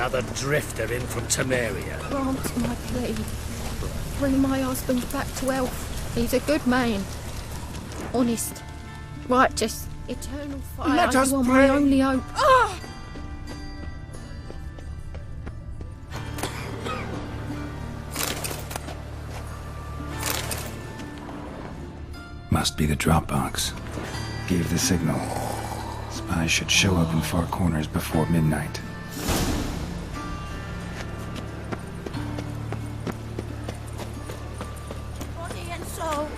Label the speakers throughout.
Speaker 1: Another drifter in from Temeria.
Speaker 2: Grant my plea. Bring my husband back to health. He's a good man. Honest. Righteous. Eternal fire.
Speaker 1: Let us
Speaker 2: you are
Speaker 1: pray.
Speaker 2: my only hope. Ah!
Speaker 3: Must be the drop box. Gave the signal. Spies should show up in far corners before midnight.
Speaker 2: Body and soul.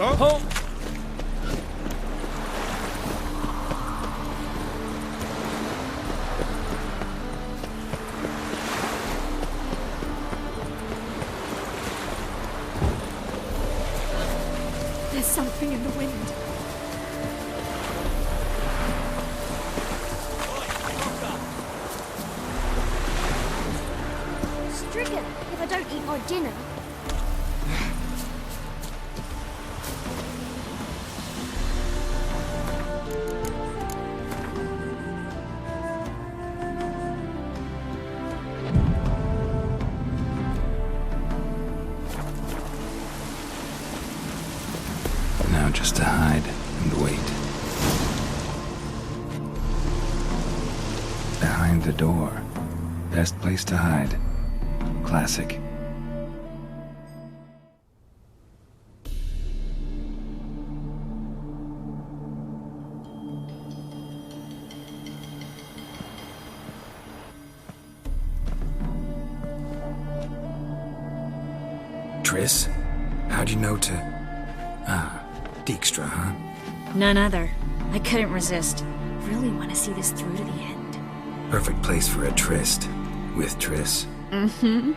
Speaker 1: Oh!
Speaker 2: There's something in the wind.
Speaker 4: Stricken if I don't eat my dinner.
Speaker 3: Now just to hide and wait. Behind the door. Best place to hide. Classic. Triss? How'd you know to... Dijkstra, huh?
Speaker 5: None other. I couldn't resist. Really want to see this through to the end.
Speaker 3: Perfect place for a tryst. With Triss.
Speaker 5: Mm-hmm.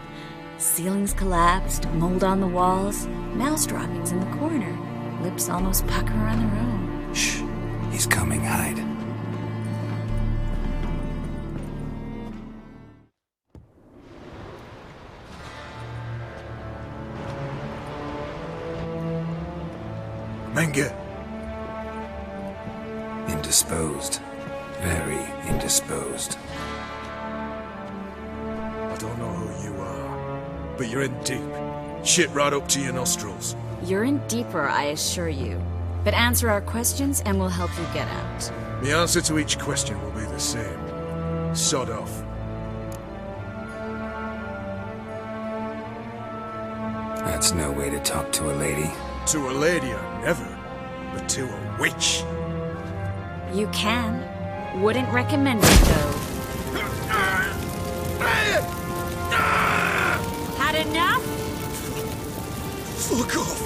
Speaker 5: Ceilings collapsed, mold on the walls, mouse droppings in the corner. Lips almost pucker on their own.
Speaker 3: Shh. He's coming, hide.
Speaker 6: Menge.
Speaker 3: Indisposed. Very indisposed.
Speaker 6: I don't know who you are, but you're in deep. Shit right up to your nostrils.
Speaker 5: You're in deeper, I assure you. But answer our questions and we'll help you get out.
Speaker 6: The answer to each question will be the same. Sod off.
Speaker 3: That's no way to talk to a lady.
Speaker 6: To a lady, I never. But to a witch.
Speaker 5: You can. Wouldn't recommend it, though. Had enough?
Speaker 6: Fuck off.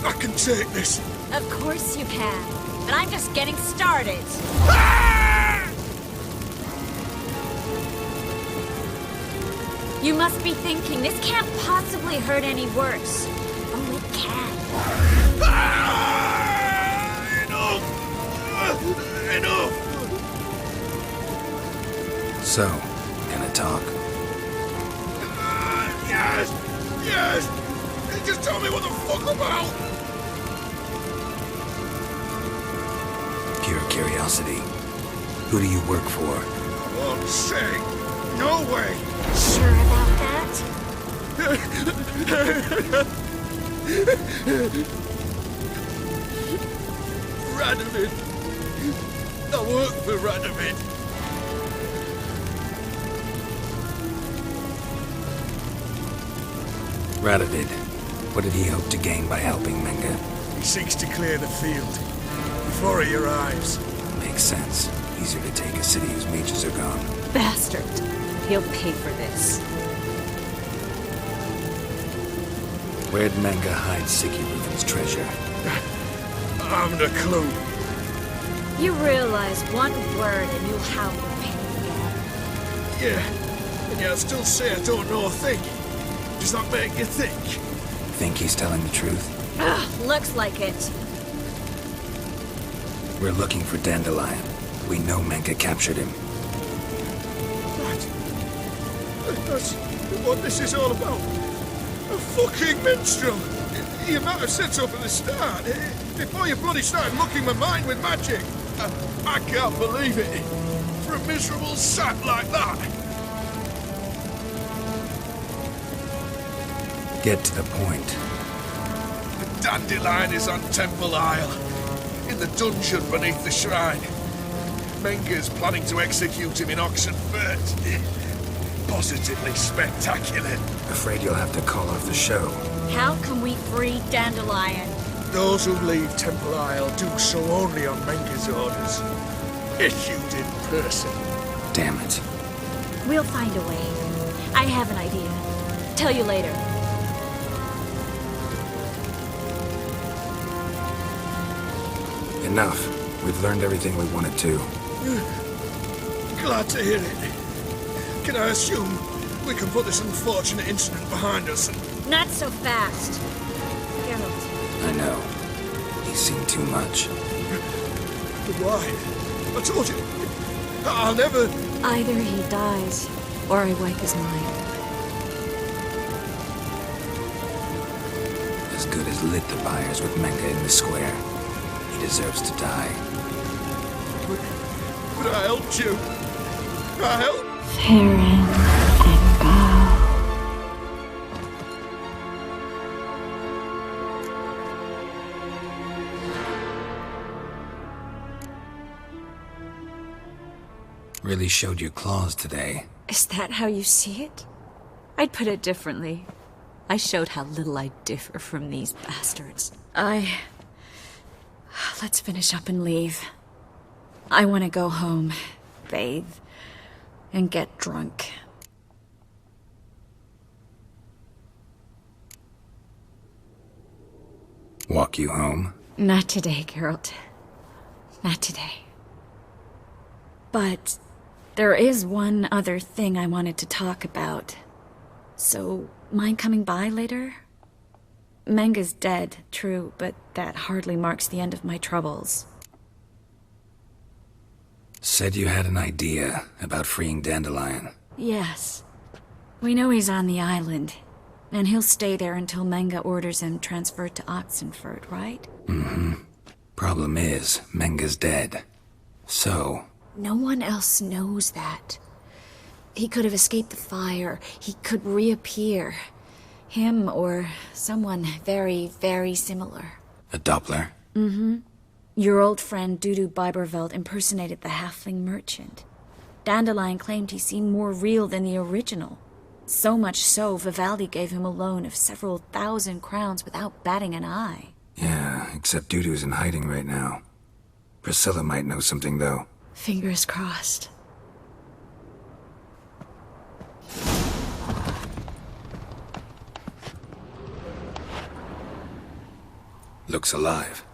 Speaker 6: I can take this.
Speaker 5: Of course you can. But I'm just getting started. You must be thinking, this can't possibly hurt any worse. Oh, it can.
Speaker 6: Enough!
Speaker 3: So, gonna talk?
Speaker 6: Yes! Yes! Just tell me what the fuck about!
Speaker 3: Pure curiosity. Who do you work for?
Speaker 6: I won't say. No way!
Speaker 4: Sure about that?
Speaker 6: Radovid! I work for Radovid!
Speaker 3: Radovid. What did he hope to gain by helping Menge?
Speaker 6: He seeks to clear the field before he arrives.
Speaker 3: Makes sense. Easier to take a city whose mages are gone.
Speaker 5: Bastard. He'll pay for this.
Speaker 3: Where'd Menge hide Sicky Reuven's treasure?
Speaker 6: I haven't a clue.
Speaker 5: You realize one word and you'll howl with pain again.
Speaker 6: Yeah, and yet I still say I don't know a thing. Does that make you think?
Speaker 3: Think he's telling the truth?
Speaker 5: Ugh, looks like it.
Speaker 3: We're looking for Dandelion. We know Menka captured him.
Speaker 6: That's what this is all about. A fucking minstrel! You might have said so from the start. Before you bloody started mucking my mind with magic. I can't believe it. For a miserable sap like that.
Speaker 3: Get to the point.
Speaker 6: The Dandelion is on Temple Isle. In the dungeon beneath the shrine. Menga's planning to execute him in Oxenfurt. Positively spectacular.
Speaker 3: Afraid you'll have to call off the show.
Speaker 5: How can we free Dandelion?
Speaker 6: Those who leave Temple Isle do so only on Menga's orders. Issued in person.
Speaker 3: Damn it.
Speaker 5: We'll find a way. I have an idea. Tell you later.
Speaker 3: Enough. We've learned everything we wanted to.
Speaker 6: Glad to hear it. Can I assume we can put this unfortunate incident behind us and...
Speaker 5: Not so fast. Geralt.
Speaker 3: I know. He's seen too much.
Speaker 6: But why? I told you. I'll never...
Speaker 5: Either he dies, or I wipe his mind.
Speaker 3: As good as lit the fires with Menka in the square. He deserves to die.
Speaker 6: But I helped you. I helped...
Speaker 5: Farron and Gal.
Speaker 3: Really showed your claws today.
Speaker 5: Is that how you see it? I'd put it differently. I showed how little I differ from these bastards. Let's finish up and leave. I want to go home, bathe, and get drunk.
Speaker 3: Walk you home?
Speaker 5: Not today, Geralt. Not today. But there is one other thing I wanted to talk about. So, mind coming by later? Menga's dead, true, but that hardly marks the end of my troubles.
Speaker 3: Said you had an idea about freeing Dandelion.
Speaker 5: Yes. We know he's on the island, and he'll stay there until Menga orders him transferred to Oxenfurt, right?
Speaker 3: Mm-hmm. Problem is, Menga's dead. So...
Speaker 5: No one else knows that. He could have escaped the fire. He could reappear. Him or someone very, very similar.
Speaker 3: A Doppler?
Speaker 5: Mm-hmm. Your old friend Dudu Biberveld impersonated the halfling merchant. Dandelion claimed he seemed more real than the original. So much so, Vivaldi gave him a loan of several thousand crowns without batting an eye.
Speaker 3: Yeah, except Dudu's in hiding right now. Priscilla might know something, though.
Speaker 5: Fingers crossed.
Speaker 3: Looks alive.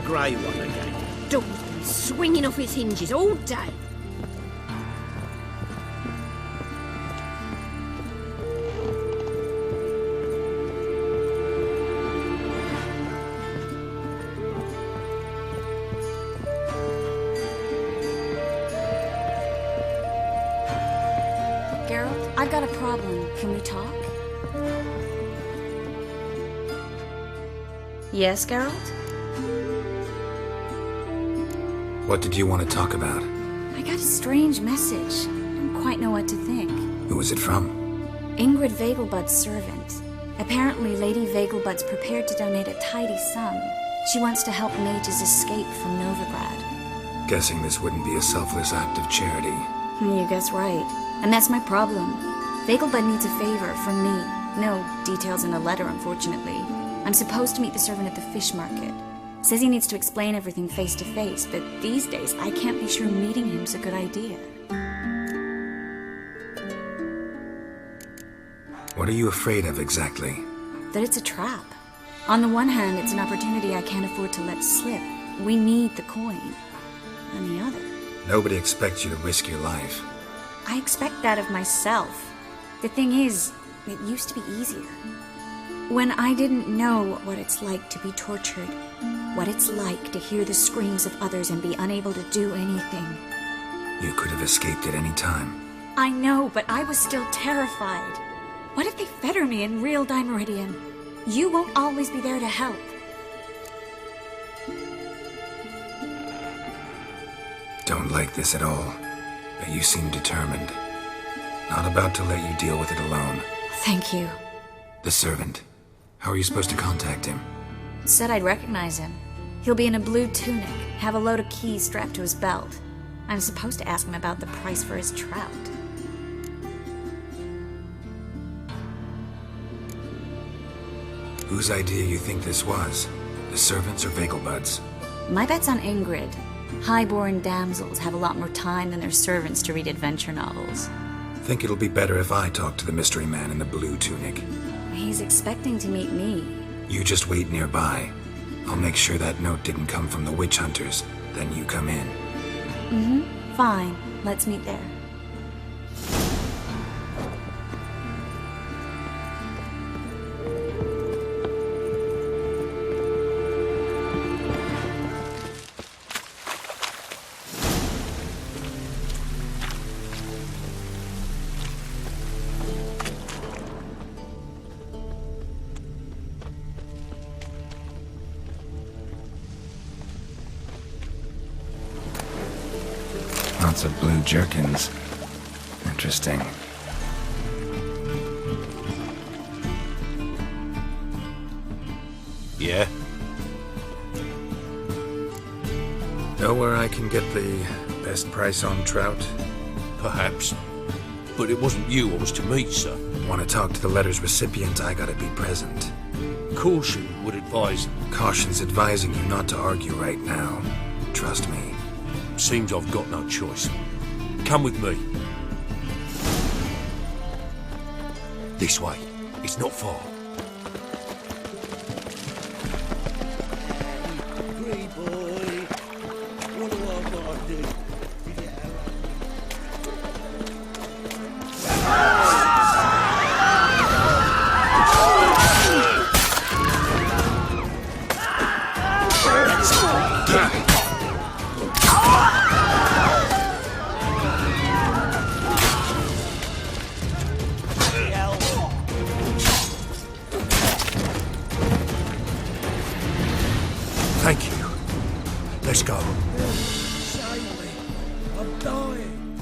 Speaker 1: grey one again.
Speaker 4: Door's been swinging off its hinges all day.
Speaker 5: Geralt, I've got a problem. Can we talk? Yes, Geralt?
Speaker 3: What did you want to talk about?
Speaker 5: I got a strange message. I don't quite know what to think.
Speaker 3: Who was it from?
Speaker 5: Ingrid Vegelbud's servant. Apparently, Lady Vegelbud's prepared to donate a tidy sum. She wants to help mages escape from Novigrad.
Speaker 3: Guessing this wouldn't be a selfless act of charity.
Speaker 5: You guess right. And that's my problem. Vegelbud needs a favor from me. No details in the letter, unfortunately. I'm supposed to meet the servant at the fish market. Says he needs to explain everything face to face, but these days I can't be sure meeting him's a good idea.
Speaker 3: What are you afraid of exactly?
Speaker 5: That it's a trap. On the one hand, it's an opportunity I can't afford to let slip. We need the coin. On the other...
Speaker 3: Nobody expects you to risk your life.
Speaker 5: I expect that of myself. The thing is, it used to be easier. When I didn't know what it's like to be tortured, what it's like to hear the screams of others and be unable to do anything.
Speaker 3: You could have escaped at any time.
Speaker 5: I know, but I was still terrified. What if they fetter me in real Dimeridian? You won't always be there to help.
Speaker 3: Don't like this at all, but you seem determined. Not about to let you deal with it alone.
Speaker 5: Thank you.
Speaker 3: The servant. How are you supposed to contact him?
Speaker 5: Said I'd recognize him. He'll be in a blue tunic, have a load of keys strapped to his belt. I'm supposed to ask him about the price for his trout.
Speaker 3: Whose idea you think this was? The servants or Vegelbud's?
Speaker 5: My bet's on Ingrid. High-born damsels have a lot more time than their servants to read adventure novels.
Speaker 3: Think it'll be better if I talk to the mystery man in the blue tunic.
Speaker 5: He's expecting to meet me.
Speaker 3: You just wait nearby. I'll make sure that note didn't come from the witch hunters. Then you come in.
Speaker 5: Mm-hmm. Fine. Let's meet there.
Speaker 3: Lots of blue jerkins. Interesting.
Speaker 7: Yeah?
Speaker 3: Know where I can get the best price on trout?
Speaker 7: Perhaps. But it wasn't you I was to meet, sir.
Speaker 3: Want to talk to the letter's recipient, I gotta be present.
Speaker 7: Caution would advise.
Speaker 3: Caution's advising you not to argue right now. Trust me.
Speaker 7: Seems I've got no choice. Come with me. This way. It's not far.
Speaker 8: Great boy. What do I gotta do?
Speaker 7: Thank you. Let's go.
Speaker 8: Save me. I'm dying.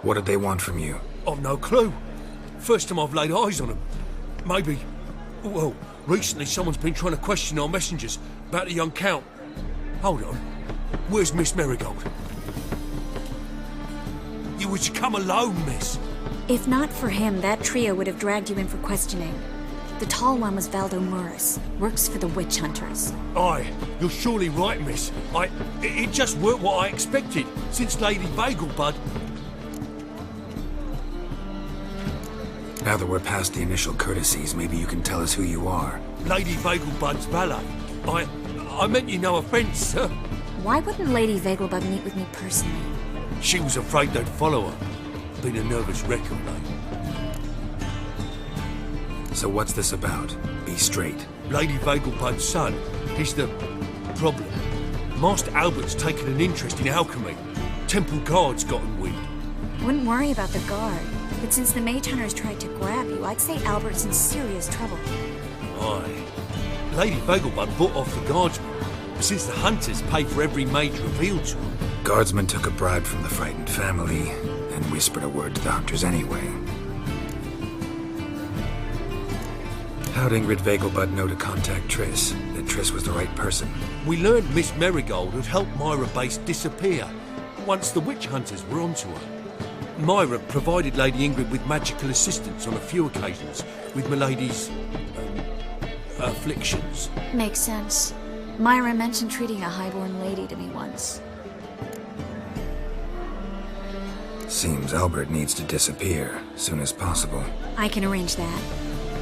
Speaker 3: What did they want from you?
Speaker 7: I've no clue. First time I've laid eyes on them. Maybe... Well, recently someone's been trying to question our messengers about the young Count. Hold on. Where's Miss Marigold? You were to come alone, miss.
Speaker 5: If not for him, that trio would have dragged you in for questioning. The tall one was Valdo Morris, works for the witch hunters.
Speaker 7: Aye, you're surely right, miss. It just weren't what I expected, since Lady Vegelbud...
Speaker 3: Now that we're past the initial courtesies, maybe you can tell us who you are.
Speaker 7: Lady Vegelbud's valet. I meant you no offence, sir.
Speaker 5: Why wouldn't Lady Vegelbud meet with me personally?
Speaker 7: She was afraid they'd follow her. Been a nervous wreck of late.
Speaker 3: So what's this about? Be straight.
Speaker 7: Lady Vegelbud's son, he's the problem. Master Albert's taken an interest in alchemy. Temple guards gotten wind.
Speaker 5: Wouldn't worry about the guard, but since the mage hunters tried to grab you, I'd say Albert's in serious trouble.
Speaker 7: Aye. Lady Vegelbud bought off the guardsmen, since the hunters pay for every mage revealed to them.
Speaker 3: Guardsmen took a bribe from the frightened family and whispered a word to the hunters anyway. How'd Ingrid Vegelbud know to contact Triss? That Triss was the right person?
Speaker 7: We learned Miss Marigold had helped Myra Base disappear once the witch hunters were onto her. Myra provided Lady Ingrid with magical assistance on a few occasions with Milady's afflictions.
Speaker 5: Makes sense. Myra mentioned treating a highborn lady to me once.
Speaker 3: Seems Albert needs to disappear soon as possible.
Speaker 5: I can arrange that.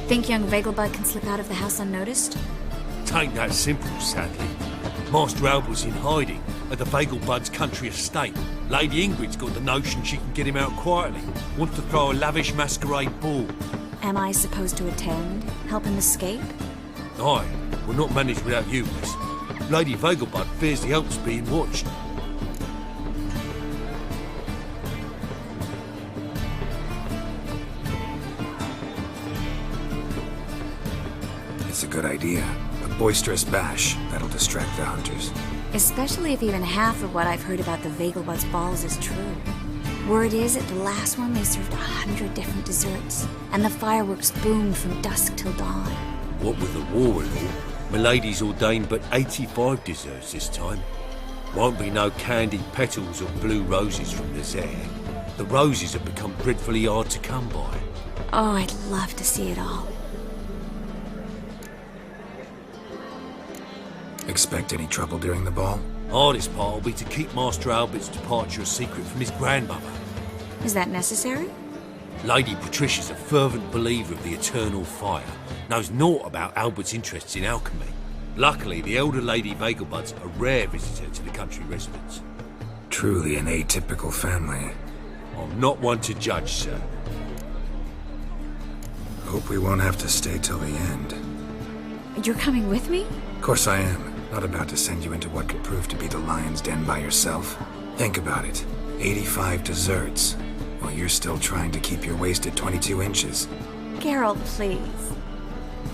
Speaker 5: Think young Vegelbud can slip out of the house unnoticed?
Speaker 7: Tain't that simple, sadly. Master Albert's in hiding at the Vegelbud's country estate. Lady Ingrid's got the notion she can get him out quietly. Wants to throw a lavish masquerade ball.
Speaker 5: Am I supposed to attend? Help him escape?
Speaker 7: Aye, we'll not manage without you, miss. Lady Vegelbud fears the Alps being watched.
Speaker 3: It's a good idea. A boisterous bash. That'll distract the hunters.
Speaker 5: Especially if even half of what I've heard about the Vegelbud's balls is true. Word is, at the last one they served 100 different desserts, and the fireworks boomed from dusk till dawn.
Speaker 7: What with the war and all, Milady's ordained but 85 desserts this time. Won't be no candied petals or blue roses from the Zaire. The roses have become dreadfully hard to come by.
Speaker 5: Oh, I'd love to see it all.
Speaker 3: Expect any trouble during the ball?
Speaker 7: Hardest part will be to keep Master Albert's departure a secret from his grandmother.
Speaker 5: Is that necessary?
Speaker 7: Lady Patricia's a fervent believer of the eternal fire, knows naught about Albert's interests in alchemy. Luckily, the elder Lady Vegelbud's a rare visitor to the country residence.
Speaker 3: Truly an atypical family.
Speaker 7: I'm not one to judge, sir.
Speaker 3: Hope we won't have to stay till the end.
Speaker 5: You're coming with me?
Speaker 3: Of course I am. Not about to send you into what could prove to be the lion's den by yourself. Think about it. 85 desserts, while you're still trying to keep your waist at 22 inches.
Speaker 5: Geralt, please.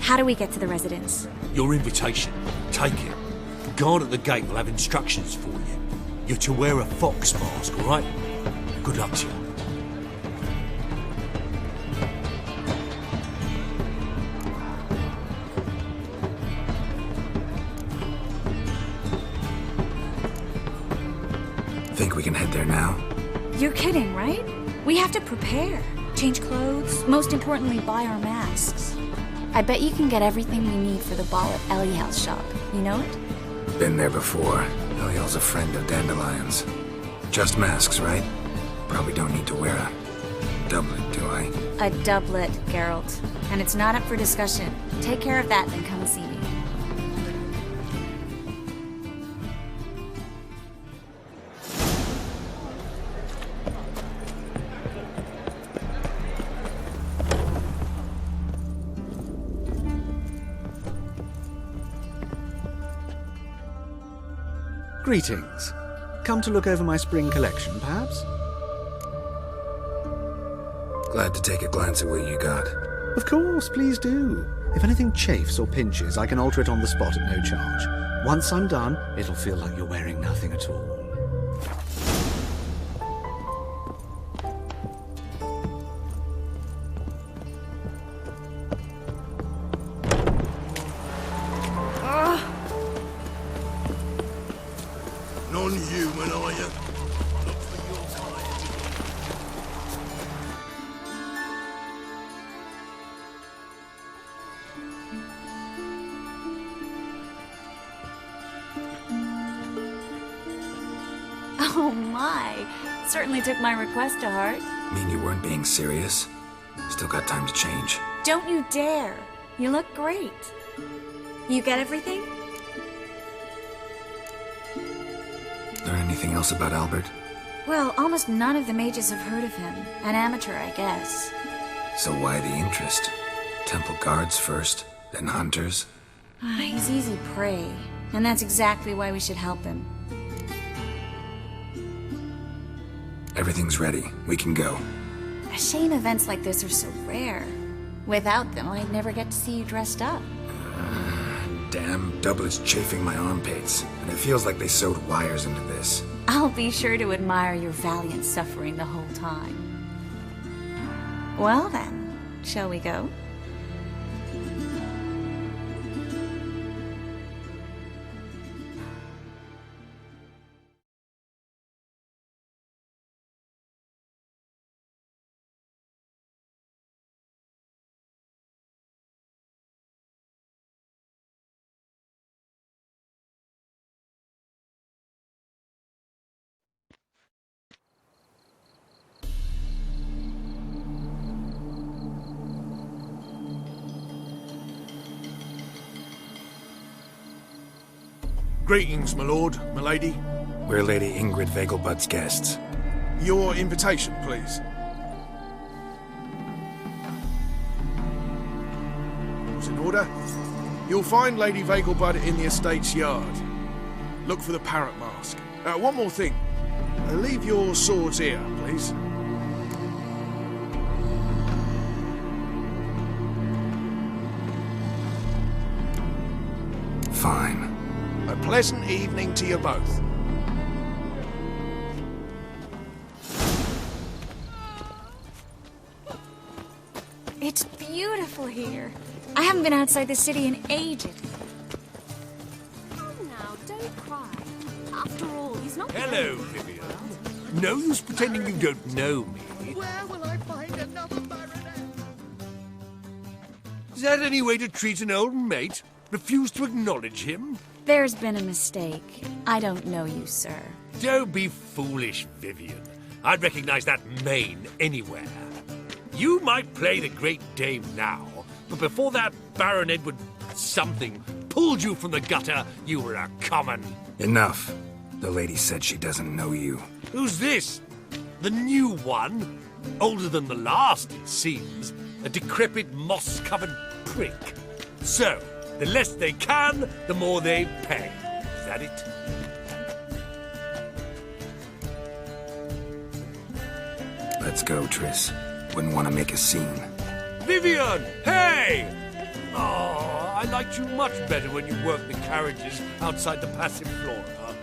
Speaker 5: How do we get to the residence?
Speaker 7: Your invitation. Take it. The guard at the gate will have instructions for you. You're to wear a fox mask, all right? Good luck to you.
Speaker 3: Think we can head there now?
Speaker 5: You're kidding, right? We have to prepare. Change clothes. Most importantly, buy our masks. I bet you can get everything we need for the ball at Eliel's shop. You know it?
Speaker 3: Been there before. Eliel's a friend of Dandelion's. Just masks, right? Probably don't need to wear a doublet, do I?
Speaker 5: A doublet, Geralt. And it's not up for discussion. Take care of that, then come and see me.
Speaker 9: Greetings. Come to look over my spring collection, perhaps?
Speaker 3: Glad to take a glance at what you got.
Speaker 9: Of course, please do. If anything chafes or pinches, I can alter it on the spot at no charge. Once I'm done, it'll feel like you're wearing nothing at all.
Speaker 6: Non-human, are you? Look for your kind.
Speaker 5: Oh my. Certainly took my request to heart.
Speaker 3: Mean you weren't being serious? Still got time to change.
Speaker 5: Don't you dare. You look great. You get everything?
Speaker 3: Learn anything else about Albert?
Speaker 5: Well, almost none of the mages have heard of him. An amateur, I guess.
Speaker 3: So why the interest? Temple guards first, then hunters?
Speaker 5: He's easy prey, and that's exactly why we should help him.
Speaker 3: Everything's ready. We can go.
Speaker 5: A shame events like this are so rare. Without them, I'd never get to see you dressed up.
Speaker 3: Damn doublets chafing my armpits, and it feels like they sewed wires into this.
Speaker 5: I'll be sure to admire your valiant suffering the whole time. Well then, shall we go?
Speaker 7: Greetings, my lord, my lady.
Speaker 3: We're Lady Ingrid Vegelbud's guests.
Speaker 6: Your invitation, please. All's in order. You'll find Lady Vegelbud in the estate's yard. Look for the parrot mask. One more thing. Leave your swords here, please.
Speaker 3: Fine.
Speaker 6: A pleasant evening to you both.
Speaker 5: It's beautiful here. I haven't been outside the city in ages.
Speaker 4: Come now, don't cry. After all, he's not...
Speaker 7: Hello, Vivian. No use pretending you don't know me.
Speaker 1: Where will I find another baronet?
Speaker 7: Is that any way to treat an old mate? Refuse to acknowledge him?
Speaker 5: There's been a mistake. I don't know you, sir.
Speaker 7: Don't be foolish, Vivian. I'd recognize that mane anywhere. You might play the Great Dame now, but before that Baron Edward something pulled you from the gutter, you were a common.
Speaker 3: Enough. The lady said she doesn't know you.
Speaker 7: Who's this? The new one? Older than the last, it seems. A decrepit, moss-covered prick. So, the less they can, the more they pay. Is that it?
Speaker 3: Let's go, Triss. Wouldn't want to make a scene.
Speaker 7: Vivian! Hey! Oh, I liked you much better when you worked the carriages outside the passive flora.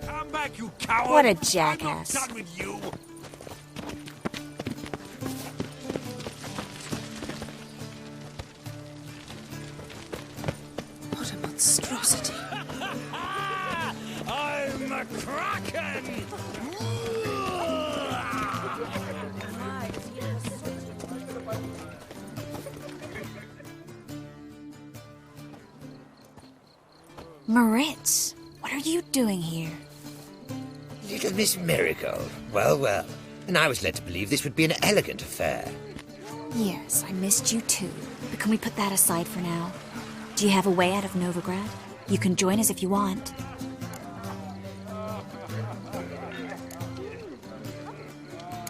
Speaker 7: Come back, you coward!
Speaker 5: What a jackass.
Speaker 7: I'm not done with you!
Speaker 5: What a monstrosity.
Speaker 7: I'm a kraken!
Speaker 5: Moritz, what are you doing here?
Speaker 10: Little Miss Marigold. Well, well. And I was led to believe this would be an elegant affair.
Speaker 5: Yes, I missed you too. But can we put that aside for now? Do you have a way out of Novigrad? You can join us if you want.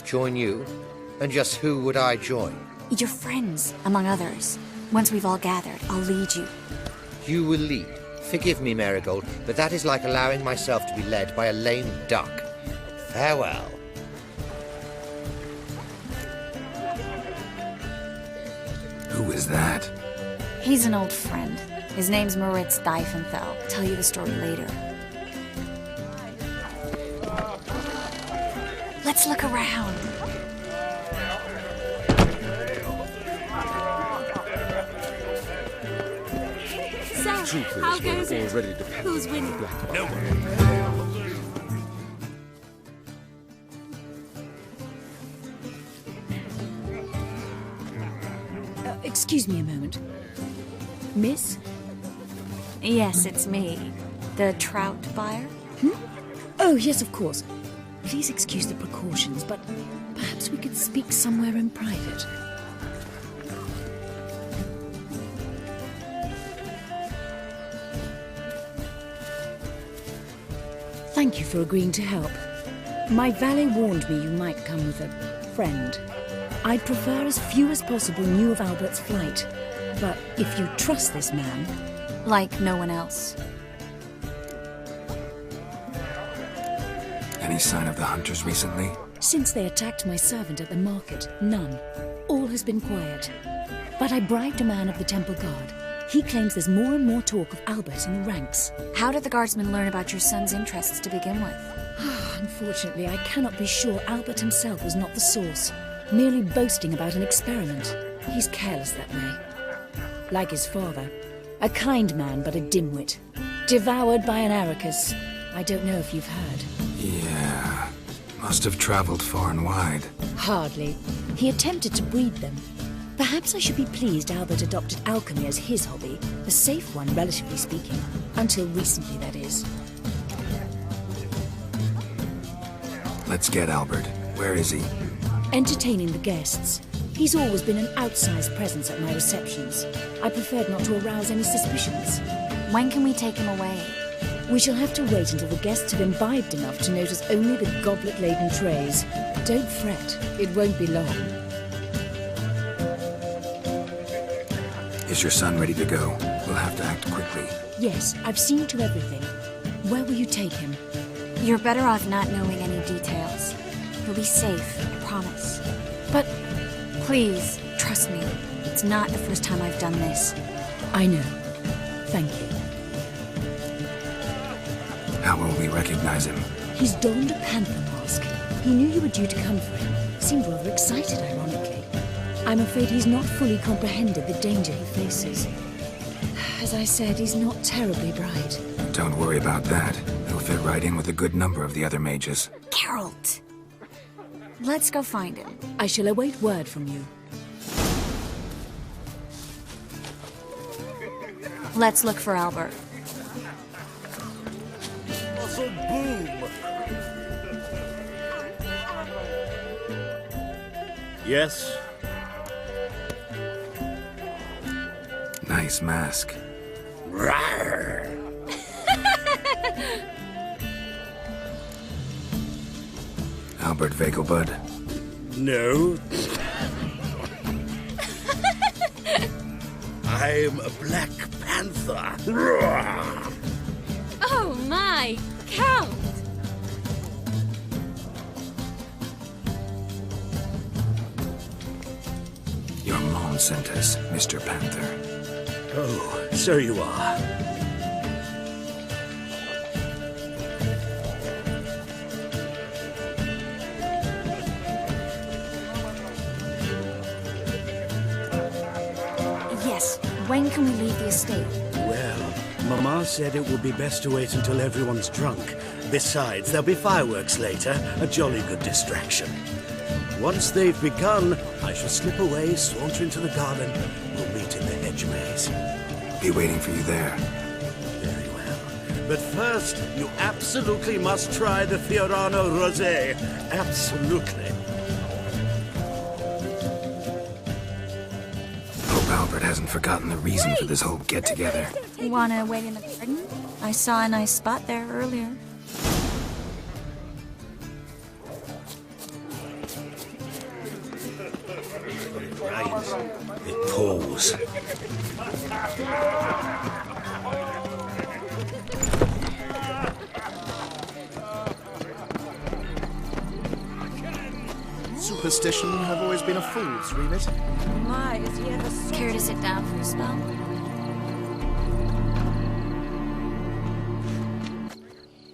Speaker 10: Join you? And just who would I join?
Speaker 5: Your friends, among others. Once we've all gathered, I'll lead you.
Speaker 10: You will lead. Forgive me, Marigold, but that is like allowing myself to be led by a lame duck. Farewell.
Speaker 3: Who is that?
Speaker 5: He's an old friend. His name's Moritz Diefenthal. I'll tell you the story later. Let's look around.
Speaker 4: So, how goes it? Who's winning?
Speaker 7: No one.
Speaker 11: Excuse me a moment. Miss?
Speaker 5: Yes, it's me. The trout buyer?
Speaker 11: Oh, yes, of course. Please excuse the precautions, but perhaps Perhaps we could speak somewhere in private. Thank you for agreeing to help. My valet warned me you might come with a friend. I'd prefer as few as possible knew of Albert's flight. But if you trust this man...
Speaker 5: Like no one else.
Speaker 3: Any sign of the hunters recently?
Speaker 11: Since they attacked my servant at the market, none. All has been quiet. But I bribed a man of the Temple Guard. He claims there's more and more talk of Albert in the ranks.
Speaker 5: How did the guardsmen learn about your son's interests to begin with?
Speaker 11: Unfortunately, I cannot be sure Albert himself was not the source, merely boasting about an experiment. He's careless that way. Like his father. A kind man, but a dimwit. Devoured by an Arrakis. I don't know if you've heard.
Speaker 3: Yeah. Must have traveled far and wide.
Speaker 11: Hardly. He attempted to breed them. Perhaps I should be pleased Albert adopted alchemy as his hobby. A safe one, relatively speaking. Until recently, that is.
Speaker 3: Let's get Albert. Where is he?
Speaker 11: Entertaining the guests. He's always been an outsized presence at my receptions. I preferred not to arouse any suspicions.
Speaker 5: When can we take him away?
Speaker 11: We shall have to wait until the guests have imbibed enough to notice only the goblet-laden trays. Don't fret, it won't be long.
Speaker 3: Is your son ready to go? We'll have to act quickly.
Speaker 11: Yes, I've seen to everything. Where will you take him?
Speaker 5: You're better off not knowing any details. He'll be safe, I promise.
Speaker 11: But...
Speaker 5: Please, trust me. It's not the first time I've done this.
Speaker 11: I know. Thank you.
Speaker 3: How will we recognize him?
Speaker 11: He's donned a panther mask. He knew you were due to come for him. Seemed rather excited, ironically. I'm afraid he's not fully comprehended the danger he faces. As I said, he's not terribly bright.
Speaker 3: Don't worry about that. He'll fit right in with a good number of the other mages.
Speaker 5: Geralt! Let's go find him.
Speaker 11: I shall await word from you.
Speaker 5: Let's look for Albert.
Speaker 8: Awesome boom! Yes?
Speaker 3: Nice mask.
Speaker 8: Rawr.
Speaker 3: Albert Vegelbud?
Speaker 8: No. I'm a Black Panther. Rawr.
Speaker 4: Oh my, Count!
Speaker 3: Your mom sent us, Mr. Panther.
Speaker 8: Oh, so you are.
Speaker 5: Yes, when can we leave the estate?
Speaker 8: Well, Mama said it would be best to wait until everyone's drunk. Besides, there'll be fireworks later, a jolly good distraction. Once they've begun, I shall slip away, saunter into the garden. We'll meet in the hedge maze.
Speaker 3: Be waiting for you there.
Speaker 8: Very well. But first, you absolutely must try the Fiorano Rosé. Absolutely.
Speaker 3: Hope Albert hasn't forgotten the reason for this whole get-together.
Speaker 5: You wanna wait in the garden? I saw a nice spot there earlier.
Speaker 8: Right. It pours.
Speaker 1: Superstition have always been a fool's remit.
Speaker 4: My, is he ever
Speaker 5: Care to sit down for a spell?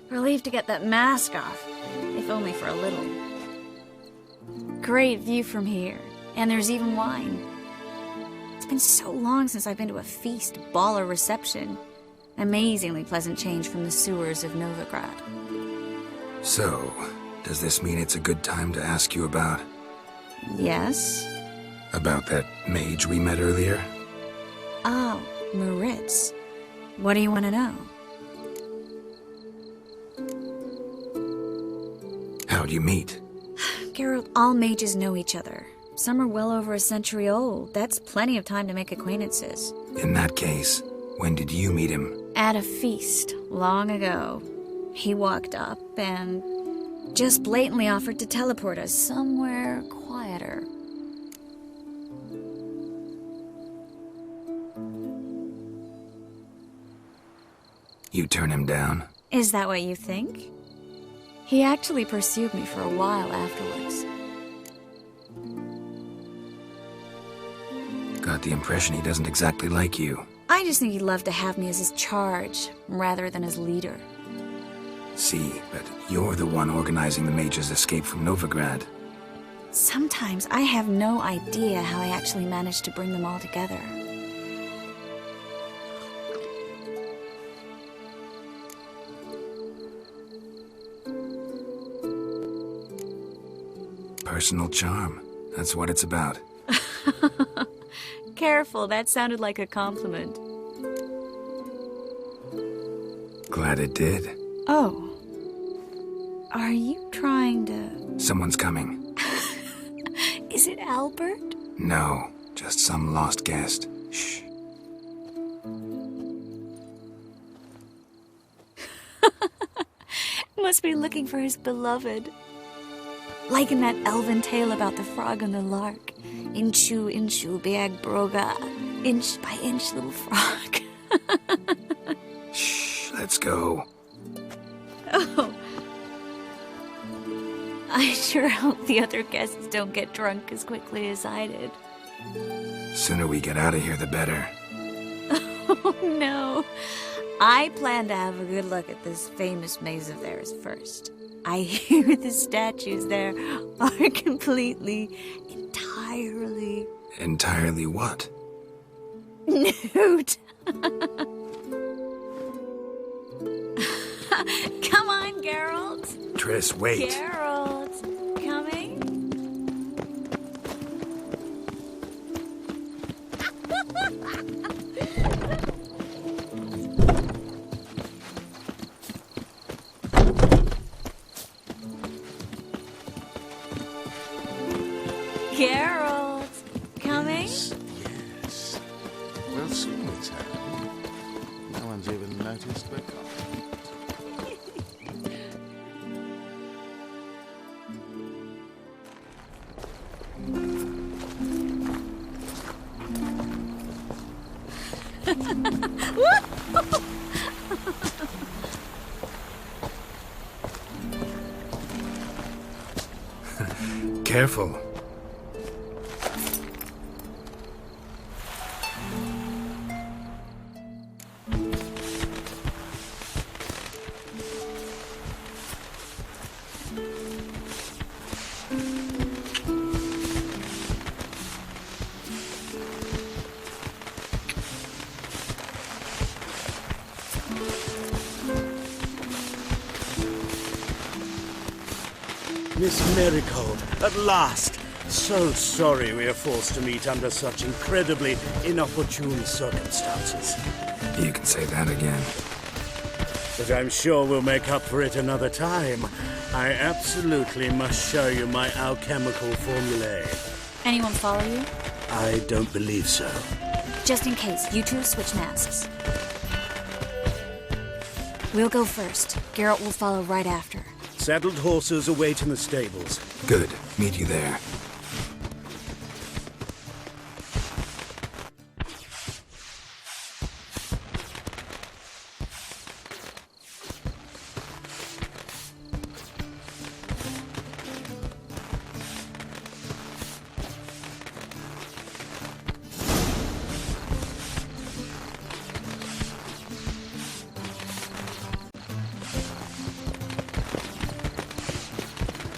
Speaker 5: Relieved to get that mask off, if only for a little. Great view from here, and there's even wine. It's been so long since I've been to a feast, ball, or reception. Amazingly pleasant change from the sewers of Novigrad.
Speaker 3: So, does this mean it's a good time to ask you about...
Speaker 5: Yes?
Speaker 3: about that mage we met earlier?
Speaker 5: Oh, Maritz. What do you want to know?
Speaker 3: How'd you meet?
Speaker 5: Geralt, all mages know each other. Some are well over a century old. That's plenty of time to make acquaintances.
Speaker 3: In that case, when did you meet him?
Speaker 5: At a feast, long ago. He walked up and just blatantly offered to teleport us somewhere quieter.
Speaker 3: You turn him down?
Speaker 5: Is that what you think? He actually pursued me for a while afterwards.
Speaker 3: Got the impression he doesn't exactly like you.
Speaker 5: I just think he'd love to have me as his charge, rather than as leader.
Speaker 3: See, but you're the one organizing the mage's escape from Novigrad.
Speaker 5: Sometimes I have no idea how I actually managed to bring them all together.
Speaker 3: Personal charm. That's what it's about.
Speaker 5: Careful, that sounded like a compliment.
Speaker 3: Glad it did.
Speaker 5: Oh. Are you trying to...
Speaker 3: Someone's coming.
Speaker 5: Is it Albert?
Speaker 3: No, just some lost guest. Shh.
Speaker 5: Must be looking for his beloved. Like in that elven tale about the frog and the lark. Inchu, inchu, beag broga. Inch by inch, little frog.
Speaker 3: Shh, let's go.
Speaker 5: Oh. I sure hope the other guests don't get drunk as quickly as I did.
Speaker 3: Sooner we get out of here, the better.
Speaker 5: Oh, no. I plan to have a good look at this famous maze of theirs first. I hear the statues there are completely, entirely...
Speaker 3: Entirely what?
Speaker 5: Nude. Come on, Geralt.
Speaker 3: Triss, wait.
Speaker 5: Geralt, coming? Geralt, coming?
Speaker 6: Yes. Well, soon it's happened. No one's even noticed we're coming.
Speaker 3: Careful.
Speaker 8: Miss Marigold, at last! So sorry we are forced to meet under such incredibly inopportune circumstances.
Speaker 3: You can say that again.
Speaker 8: But I'm sure we'll make up for it another time. I absolutely must show you my alchemical formulae.
Speaker 5: Anyone follow you?
Speaker 8: I don't believe so.
Speaker 5: Just in case, you two switch masks. We'll go first. Geralt will follow right after.
Speaker 8: Saddled horses await in the stables.
Speaker 3: Good. Meet you there.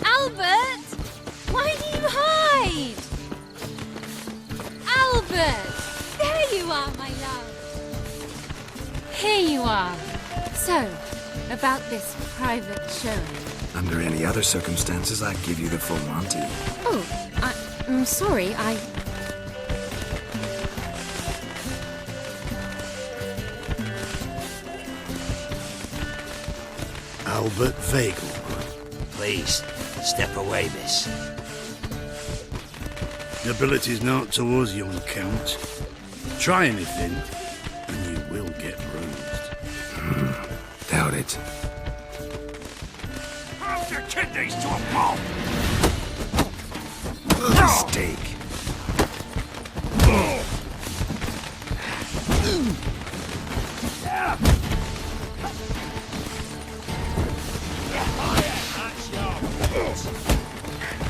Speaker 4: Albert! Why do you hide? Albert! There you are, my love. Here you are. So, about this private showing.
Speaker 3: Under any other circumstances, I'd give you the full Monty.
Speaker 2: Oh, I'm sorry,
Speaker 8: Albert Vagel, please. Step away, miss. Nobility's not towards young Count. Try anything, and you will get bruised.
Speaker 3: Doubt it.
Speaker 7: How's your kidneys to a pulp?
Speaker 3: Mistake.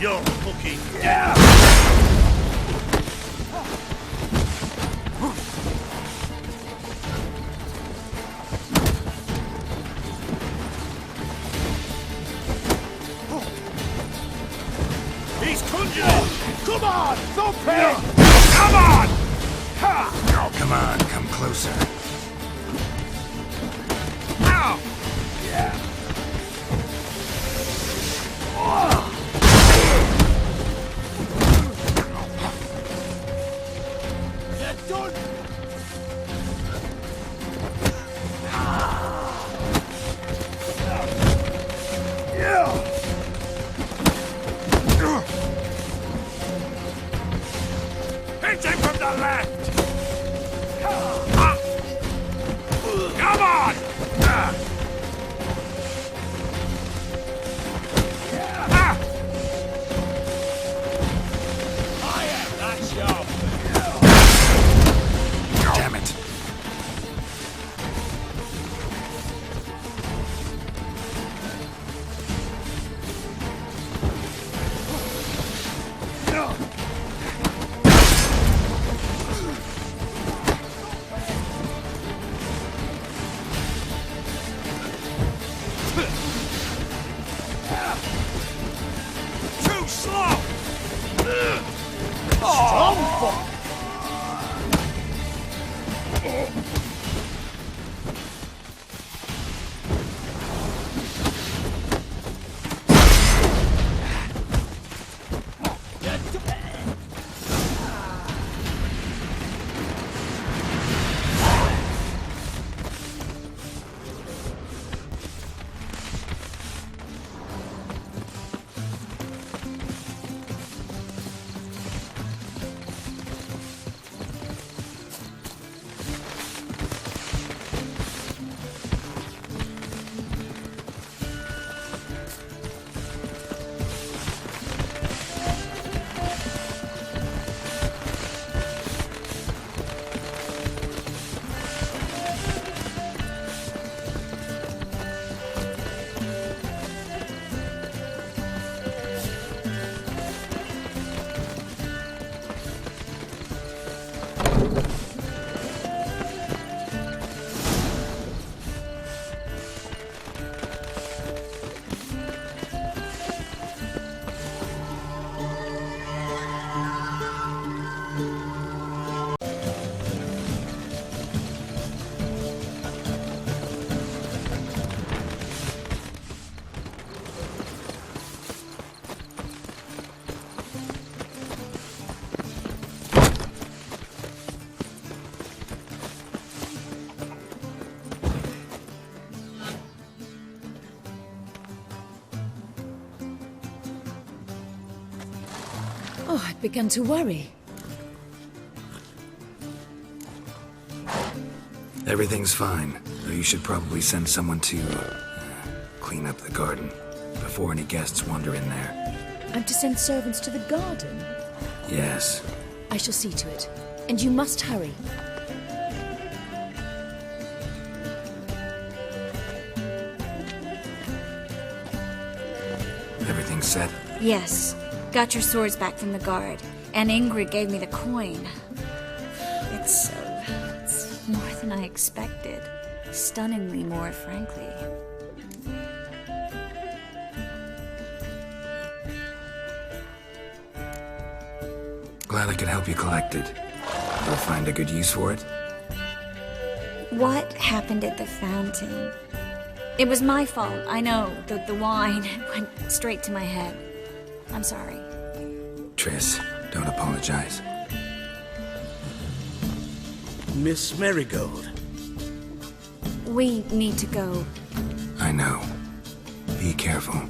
Speaker 8: You're fucking
Speaker 7: He's conjured! Come on! Don't pay! Come on!
Speaker 3: Oh, come on, come closer.
Speaker 7: Ow!
Speaker 3: Yeah.
Speaker 7: You're done! Hit him from the left! Come on! That's your...
Speaker 3: Damn it.
Speaker 7: Too slow!
Speaker 11: Oh, I'd begun to worry.
Speaker 3: Everything's fine, though you should probably send someone to clean up the garden before any guests wander in there.
Speaker 11: I'm to send servants to the garden?
Speaker 3: Yes.
Speaker 11: I shall see to it. And you must hurry.
Speaker 3: Everything set?
Speaker 5: Yes. Got your swords back from the guard. And Ingrid gave me the coin. It's more than I expected. Stunningly more, frankly.
Speaker 3: Glad I could help you collect it. You'll find a good use for it?
Speaker 5: What happened at the fountain? It was my fault, I know. The wine went straight to my head. I'm sorry.
Speaker 3: Triss, don't apologize.
Speaker 8: Miss Marigold.
Speaker 5: We need to go.
Speaker 3: I know. Be careful.